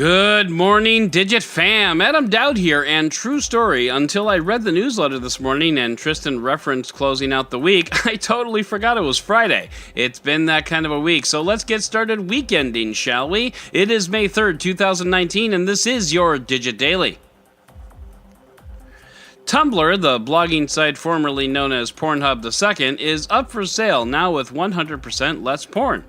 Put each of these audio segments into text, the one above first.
Good morning, Digit fam. Adam Dowd here, and true story, until I read the newsletter this morning and Tristan referenced closing out the week, I totally forgot it was Friday. It's been that kind of a week, so let's get started weekending, shall we? It is May 3rd, 2019, and this is your Digit Daily. Tumblr, the blogging site formerly known as Pornhub II, is up for sale now with 100% less porn.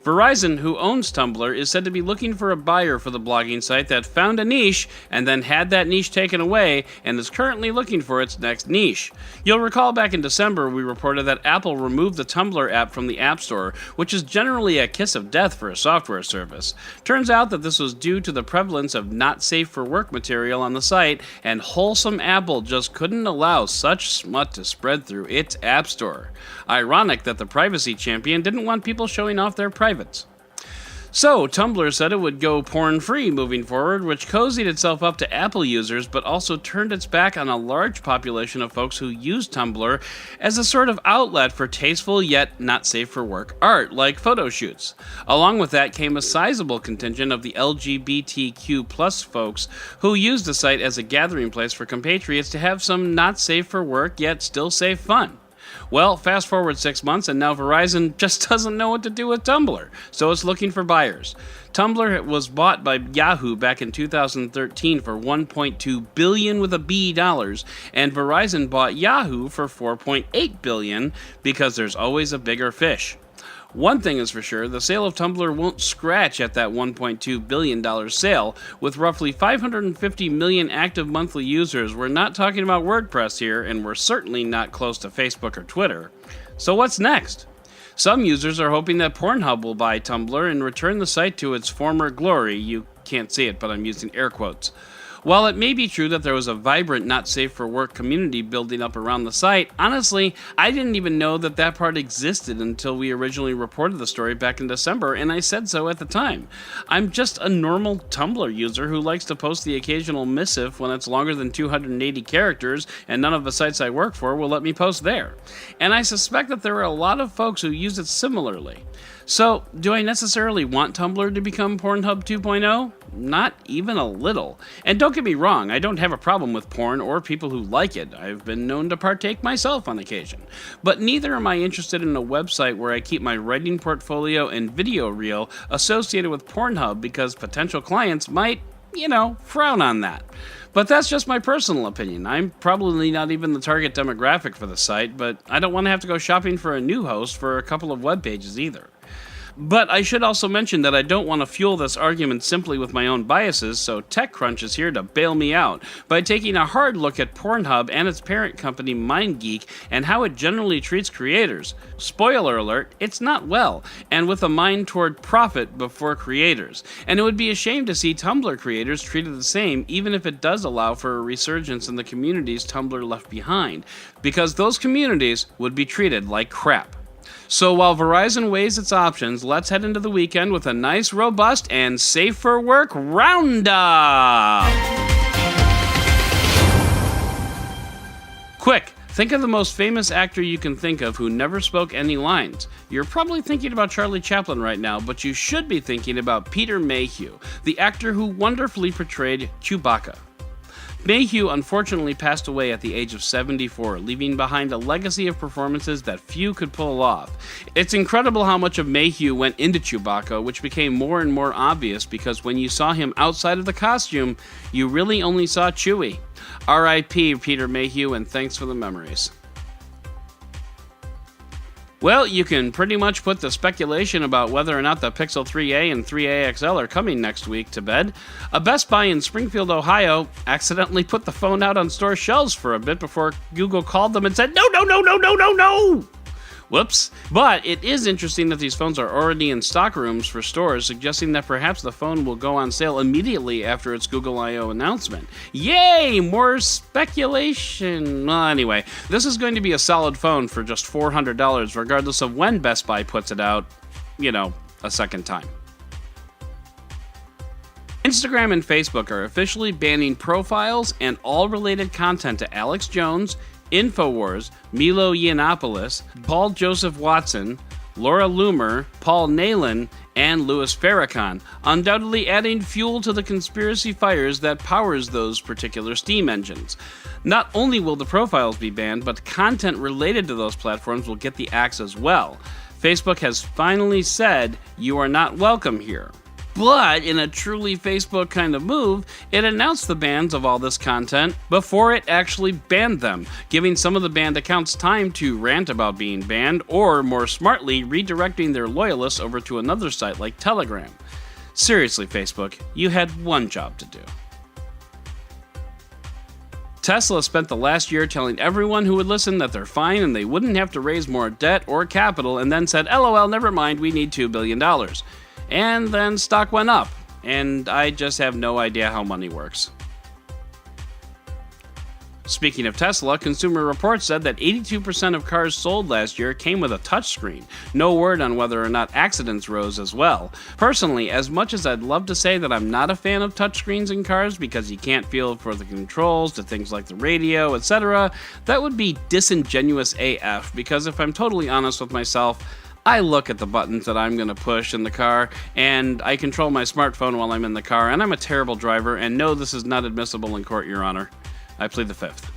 Verizon, who owns Tumblr, is said to be looking for a buyer for the blogging site that found a niche and then had that niche taken away and is currently looking for its next niche. You'll recall back in December we reported that Apple removed the Tumblr app from the App Store, which is generally a kiss of death for a software service. Turns out that this was due to the prevalence of not safe for work material on the site, and wholesome Apple just couldn't allow such smut to spread through its App Store. Ironic that the privacy champion didn't want people showing off their privates. So, Tumblr said it would go porn-free moving forward, which cozied itself up to Apple users, but also turned its back on a large population of folks who use Tumblr as a sort of outlet for tasteful yet not safe for work art, like photo shoots. Along with that came a sizable contingent of the LGBTQ+ folks who used the site as a gathering place for compatriots to have some not safe for work yet still safe fun. Well, fast forward 6 months, and now Verizon just doesn't know what to do with Tumblr, so it's looking for buyers. Tumblr was bought by Yahoo back in 2013 for $1.2 billion with a B dollars, and Verizon bought Yahoo for $4.8 billion because there's always a bigger fish. One thing is for sure, the sale of Tumblr won't scratch at that $1.2 billion sale. With roughly 550 million active monthly users, we're not talking about WordPress here, and we're certainly not close to Facebook or Twitter. So what's next? Some users are hoping that Pornhub will buy Tumblr and return the site to its former glory. You can't see it, but I'm using air quotes. While it may be true that there was a vibrant not safe for work community building up around the site, honestly, I didn't even know that that part existed until we originally reported the story back in December, and I said so at the time. I'm just a normal Tumblr user who likes to post the occasional missive when it's longer than 280 characters, and none of the sites I work for will let me post there. And I suspect that there are a lot of folks who use it similarly. So, do I necessarily want Tumblr to become Pornhub 2.0? Not even a little. And don't get me wrong, I don't have a problem with porn or people who like it. I've been known to partake myself on occasion. But neither am I interested in a website where I keep my writing portfolio and video reel associated with Pornhub because potential clients might, frown on that. But that's just my personal opinion. I'm probably not even the target demographic for the site, but I don't want to have to go shopping for a new host for a couple of web pages either. But I should also mention that I don't want to fuel this argument simply with my own biases, so TechCrunch is here to bail me out by taking a hard look at Pornhub and its parent company MindGeek and how it generally treats creators. Spoiler alert, it's not well, and with a mind toward profit before creators. And it would be a shame to see Tumblr creators treated the same, even if it does allow for a resurgence in the communities Tumblr left behind, because those communities would be treated like crap. So while Verizon weighs its options, let's head into the weekend with a nice, robust, and safe for work roundup! Quick, think of the most famous actor you can think of who never spoke any lines. You're probably thinking about Charlie Chaplin right now, but you should be thinking about Peter Mayhew, the actor who wonderfully portrayed Chewbacca. Mayhew unfortunately passed away at the age of 74, leaving behind a legacy of performances that few could pull off. It's incredible how much of Mayhew went into Chewbacca, which became more and more obvious because when you saw him outside of the costume, you really only saw Chewie. R.I.P. Peter Mayhew, and thanks for the memories. Well, you can pretty much put the speculation about whether or not the Pixel 3a and 3a XL are coming next week to bed. A Best Buy in Springfield, Ohio, accidentally put the phone out on store shelves for a bit before Google called them and said, no! Whoops. But it is interesting that these phones are already in stock rooms for stores, suggesting that perhaps the phone will go on sale immediately after its Google I.O. announcement. Yay! More speculation. Well, anyway, this is going to be a solid phone for just $400, regardless of when Best Buy puts it out, a second time. Instagram and Facebook are officially banning profiles and all related content to Alex Jones, InfoWars, Milo Yiannopoulos, Paul Joseph Watson, Laura Loomer, Paul Nehlen, and Louis Farrakhan, undoubtedly adding fuel to the conspiracy fires that powers those particular Steam engines. Not only will the profiles be banned, but content related to those platforms will get the axe as well. Facebook has finally said, "You are not welcome here." But in a truly Facebook kind of move, it announced the bans of all this content before it actually banned them, giving some of the banned accounts time to rant about being banned, or more smartly, redirecting their loyalists over to another site like Telegram. Seriously, Facebook, you had one job to do. Tesla spent the last year telling everyone who would listen that they're fine and they wouldn't have to raise more debt or capital, and then said, "LOL, never mind, we need $2 billion. And then stock went up, and I just have no idea how money works. Speaking of Tesla, Consumer Reports said that 82% of cars sold last year came with a touchscreen. No word on whether or not accidents rose as well. Personally, as much as I'd love to say that I'm not a fan of touchscreens in cars because you can't feel for the controls to things like the radio, etc., that would be disingenuous AF, because if I'm totally honest with myself, I look at the buttons that I'm going to push in the car, and I control my smartphone while I'm in the car, and I'm a terrible driver, and no, this is not admissible in court, Your Honor. I plead the fifth.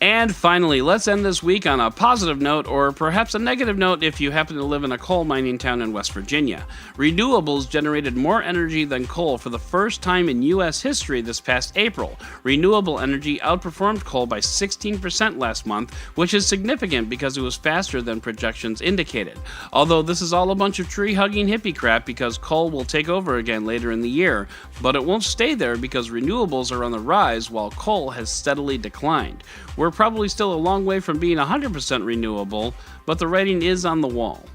And finally, let's end this week on a positive note, or perhaps a negative note if you happen to live in a coal mining town in West Virginia. Renewables generated more energy than coal for the first time in U.S. history this past April. Renewable energy outperformed coal by 16% last month, which is significant because it was faster than projections indicated. Although this is all a bunch of tree-hugging hippie crap because coal will take over again later in the year, but it won't stay there because renewables are on the rise while coal has steadily declined. We're probably still a long way from being 100% renewable, but the writing is on the wall.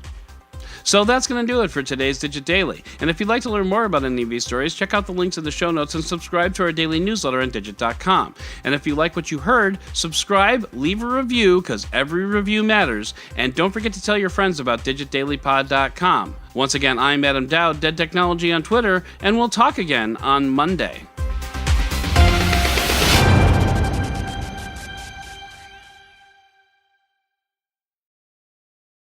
So that's going to do it for today's Digit Daily. And if you'd like to learn more about any of these stories, check out the links in the show notes and subscribe to our daily newsletter on Digit.com. And if you like what you heard, subscribe, leave a review, because every review matters, and don't forget to tell your friends about DigitDailyPod.com. Once again, I'm Adam Dowd, Dead Technology on Twitter, and we'll talk again on Monday.